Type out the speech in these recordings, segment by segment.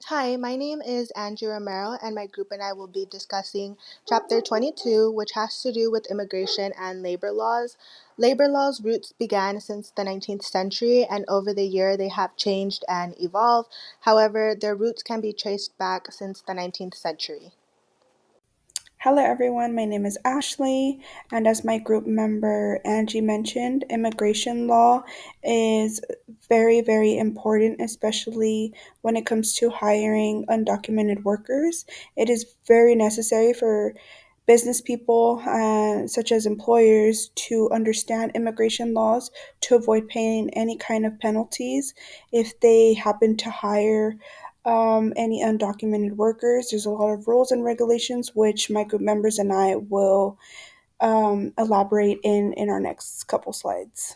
Hi, my name is Angie Romero, and my group and I will be discussing Chapter 22, which has to do with immigration and labor laws. Labor laws' roots began since the 19th century, and over the year they have changed and evolved. However, their roots can be traced back since the 19th century. Hello, everyone. My name is Ashley, and as my group member Angie mentioned, immigration law is very, very important, especially when it comes to hiring undocumented workers. It is very necessary for business people, such as employers, to understand immigration laws to avoid paying any kind of penalties if they happen to hire any undocumented workers. There's a lot of rules and regulations which my group members and I will elaborate in our next couple slides.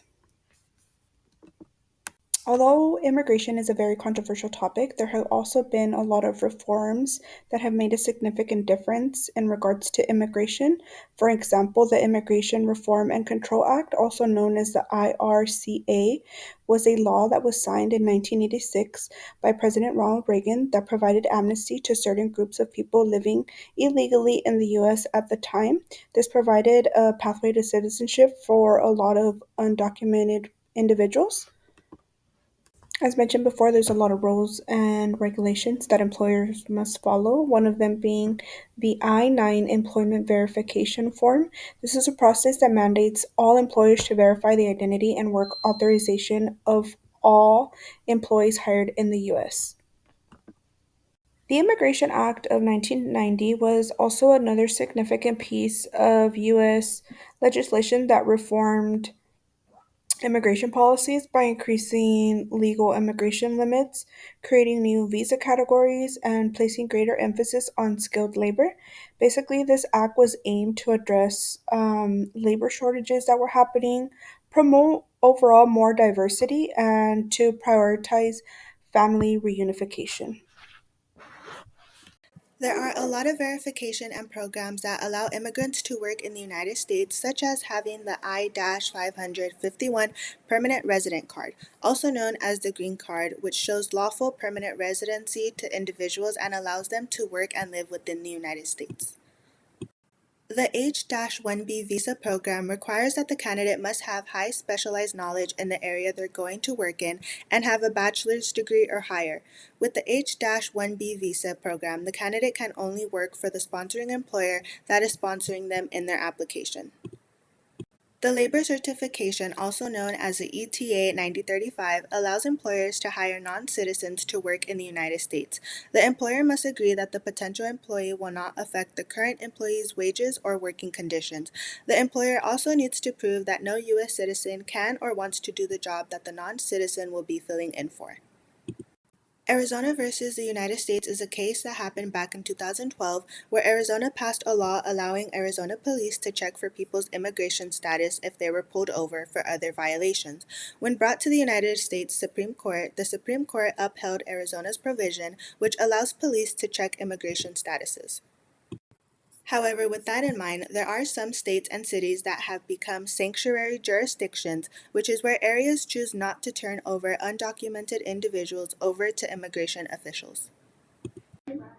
Although immigration is a very controversial topic, there have also been a lot of reforms that have made a significant difference in regards to immigration. For example, the Immigration Reform and Control Act, also known as the IRCA, was a law that was signed in 1986 by President Ronald Reagan that provided amnesty to certain groups of people living illegally in the US at the time. This provided a pathway to citizenship for a lot of undocumented individuals. As mentioned before, there's a lot of rules and regulations that employers must follow, one of them being the I-9 Employment Verification Form. This is a process that mandates all employers to verify the identity and work authorization of all employees hired in the U.S. The Immigration Act of 1990 was also another significant piece of U.S. legislation that reformed immigration policies by increasing legal immigration limits, creating new visa categories, and placing greater emphasis on skilled labor. Basically, this act was aimed to address labor shortages that were happening, promote overall more diversity, and to prioritize family reunification. There are a lot of verification and programs that allow immigrants to work in the United States, such as having the I-551 Permanent Resident Card, also known as the Green Card, which shows lawful permanent residency to individuals and allows them to work and live within the United States. The H-1B visa program requires that the candidate must have high specialized knowledge in the area they're going to work in and have a bachelor's degree or higher. With the H-1B visa program, the candidate can only work for the sponsoring employer that is sponsoring them in their application. The labor certification, also known as the ETA 9035, allows employers to hire non-citizens to work in the United States. The employer must agree that the potential employee will not affect the current employee's wages or working conditions. The employer also needs to prove that no U.S. citizen can or wants to do the job that the non-citizen will be filling in for. Arizona versus the United States is a case that happened back in 2012 where Arizona passed a law allowing Arizona police to check for people's immigration status if they were pulled over for other violations. When brought to the United States Supreme Court, the Supreme Court upheld Arizona's provision, which allows police to check immigration statuses. However, with that in mind, there are some states and cities that have become sanctuary jurisdictions, which is where areas choose not to turn over undocumented individuals over to immigration officials.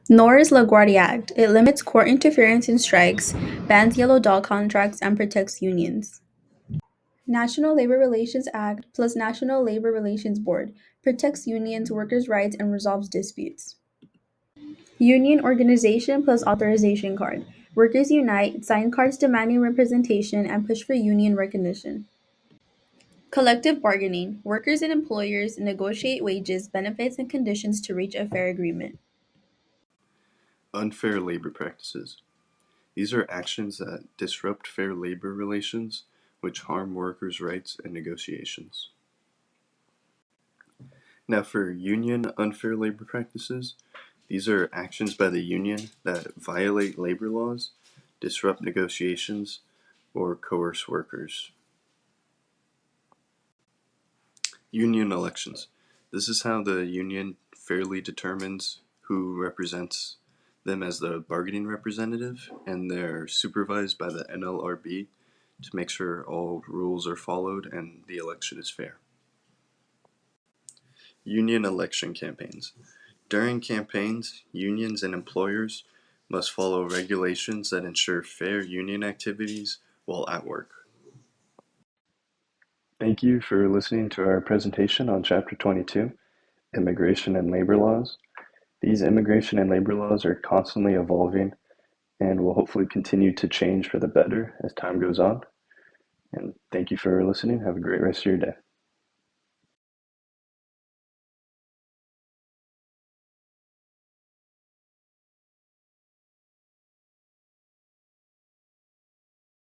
Nor's LaGuardia Act. It limits court interference in strikes, bans yellow dog contracts, and protects unions. National Labor Relations Act plus National Labor Relations Board protects unions, workers' rights, and resolves disputes. Union Organization plus Authorization Card. Workers unite, sign cards demanding representation, and push for union recognition. Collective bargaining. Workers and employers negotiate wages, benefits, and conditions to reach a fair agreement. Unfair labor practices. These are actions that disrupt fair labor relations, which harm workers' rights and negotiations. Now, for union unfair labor practices, these are actions by the union that violate labor laws, disrupt negotiations, or coerce workers. Union elections. This is how the union fairly determines who represents them as the bargaining representative, and they're supervised by the NLRB to make sure all rules are followed and the election is fair. Union election campaigns. During campaigns, unions and employers must follow regulations that ensure fair union activities while at work. Thank you for listening to our presentation on Chapter 22, Immigration and Labor Laws. These immigration and labor laws are constantly evolving and will hopefully continue to change for the better as time goes on. And thank you for listening. Have a great rest of your day.